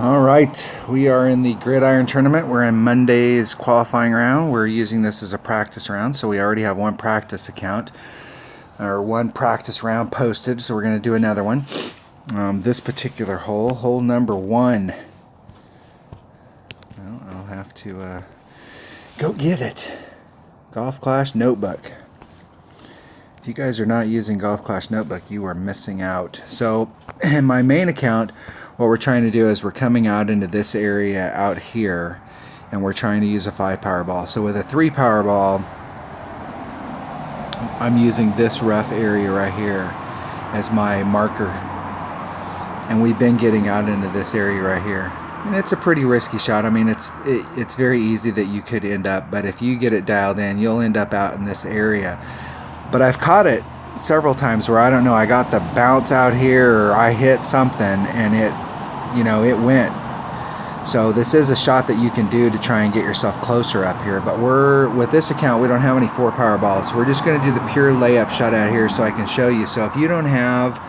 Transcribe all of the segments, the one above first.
All right, we are in the Gridiron tournament. We're in Monday's qualifying round. We're using this as a practice round, so we already have one practice account, or one practice round posted, so we're going to do another one. This particular hole number 1. Well, I'll have to go get it. Golf Clash Notebook. If you guys are not using Golf Clash Notebook, you are missing out. So, in my main account, what we're trying to do is we're coming out into this area out here, and we're trying to use a 5 power ball. So with a 3 power ball, I'm using this rough area right here as my marker. And we've been getting out into this area right here. And it's a pretty risky shot. I mean, it's very easy that you could end up, but if you get it dialed in, you'll end up out in this area. But I've caught it several times where, I don't know, I got the bounce out here, or I hit something and it went. So this is a shot that you can do to try and get yourself closer up here. But with this account, we don't have any 4 power balls. So we're just going to do the pure layup shot out here so I can show you. So if you don't have,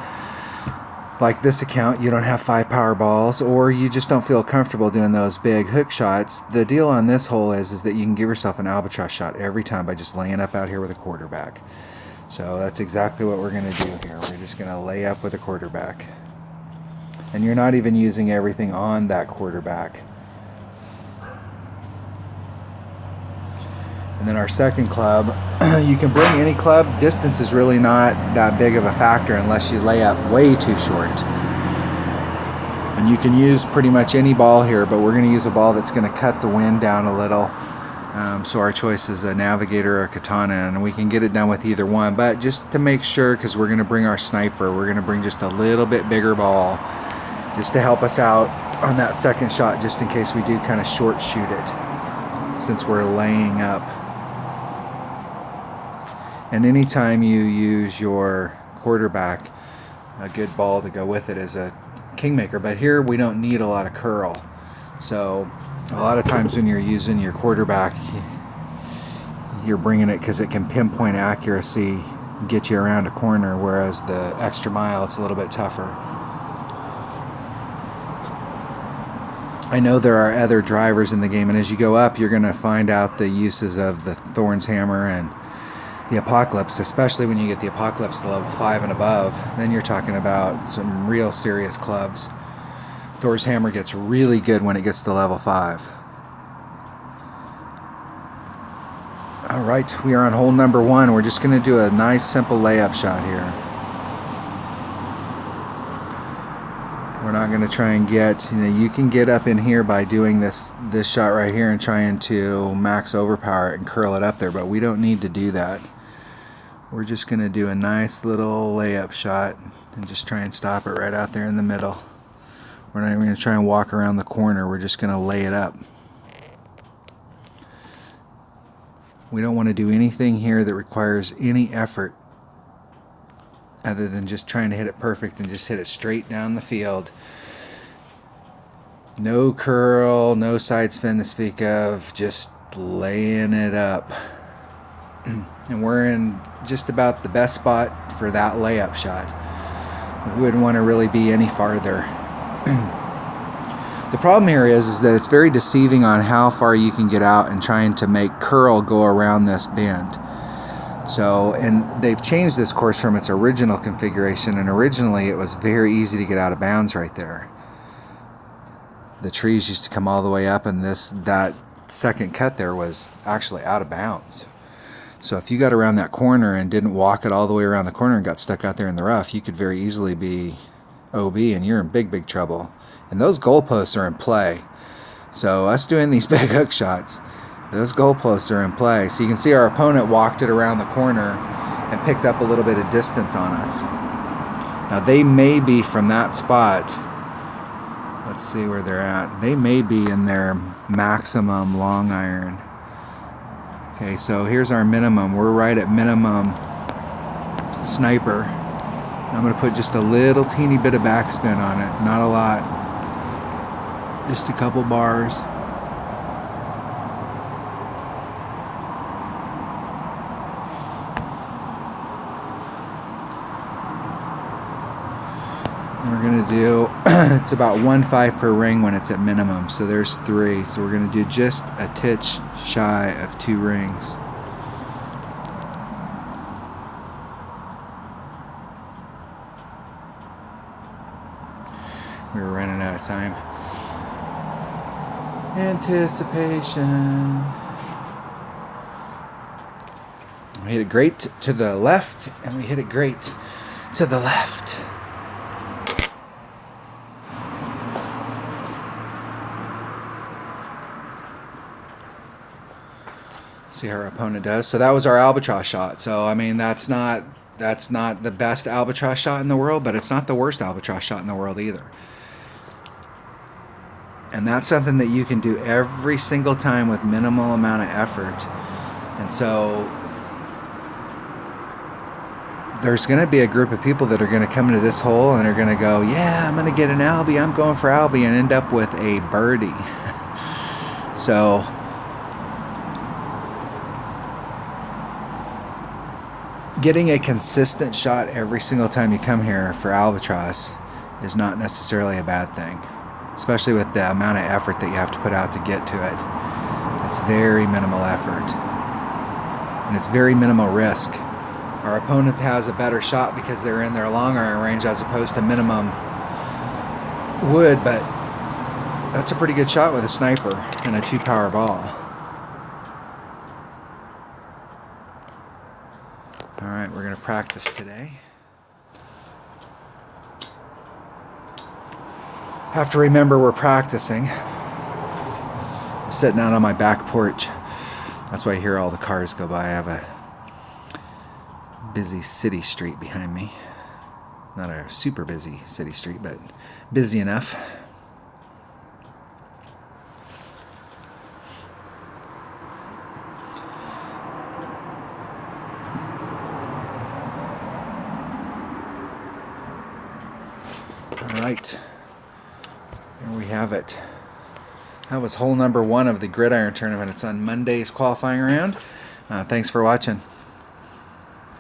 like this account, you don't have 5 power balls, or you just don't feel comfortable doing those big hook shots, the deal on this hole is that you can give yourself an albatross shot every time by just laying up out here with a quarterback. So that's exactly what we're going to do here. We're just going to lay up with a quarterback. And you're not even using everything on that quarterback. And then our second club, you can bring any club. Distance is really not that big of a factor unless you lay up way too short. And you can use pretty much any ball here, but we're going to use a ball that's going to cut the wind down a little. So our choice is a Navigator or a Katana, and we can get it done with either one. But just to make sure, because we're going to bring our sniper, we're going to bring just a little bit bigger ball just to help us out on that second shot, just in case we do kind of short shoot it, since we're laying up. And anytime you use your quarterback, a good ball to go with it is a Kingmaker. But here we don't need a lot of curl. So a lot of times when you're using your quarterback, you're bringing it because it can pinpoint accuracy, get you around a corner, whereas the extra mile, it's a little bit tougher. I know there are other drivers in the game, and as you go up, you're going to find out the uses of the Thorn's Hammer and the Apocalypse, especially when you get the Apocalypse to level 5 and above. Then you're talking about some real serious clubs. Thor's Hammer gets really good when it gets to level 5. Alright, we are on hole number 1. We're just going to do a nice simple layup shot here. We're not going to try and get, you can get up in here by doing this shot right here and trying to max overpower it and curl it up there, but we don't need to do that. We're just going to do a nice little layup shot and just try and stop it right out there in the middle. We're not even going to try and walk around the corner. We're just going to lay it up. We don't want to do anything here that requires any effort other than just trying to hit it perfect and just hit it straight down the field. No curl, no side spin to speak of, just laying it up. And we're in just about the best spot for that layup shot. We wouldn't want to really be any farther. The problem here is that it's very deceiving on how far you can get out and trying to make curl go around this bend. So, and they've changed this course from its original configuration, and originally it was very easy to get out of bounds right there. The trees used to come all the way up, and that second cut there was actually out of bounds. So if you got around that corner and didn't walk it all the way around the corner and got stuck out there in the rough, you could very easily be OB, and you're in big trouble. And those goalposts are in play. So us doing these big hook shots, those goalposts are in play. So you can see our opponent walked it around the corner and picked up a little bit of distance on us. Now they may be from that spot. Let's see where they're at. They may be in their maximum long iron. Okay, so here's our minimum. We're right at minimum sniper. I'm going to put just a little teeny bit of backspin on it. Not a lot. Just a couple bars. And we're going to do, it's about 1.5 per ring when it's at minimum. So there's 3. So we're going to do just a titch shy of 2 rings. We were running out of time. Anticipation. We hit it great to the left, and we hit it great to the left. See how our opponent does. So that was our albatross shot. So I mean, that's not the best albatross shot in the world, but it's not the worst albatross shot in the world either. And that's something that you can do every single time with minimal amount of effort. And so there's going to be a group of people that are going to come into this hole and are going to go, yeah, I'm going to get an albie, I'm going for albie, and end up with a birdie. So getting a consistent shot every single time you come here for albatross is not necessarily a bad thing, especially with the amount of effort that you have to put out to get to it. It's very minimal effort, and it's very minimal risk. Our opponent has a better shot because they're in their long iron range as opposed to minimum wood, but that's a pretty good shot with a sniper and a 2-power ball. Alright, we're going to practice today. Have to remember we're practicing. I'm sitting out on my back porch. That's why I hear all the cars go by. I have a busy city street behind me. Not a super busy city street, but busy enough. Alright, there we have it. That was hole number 1 of the Gridiron tournament. It's on Monday's qualifying round. Thanks for watching.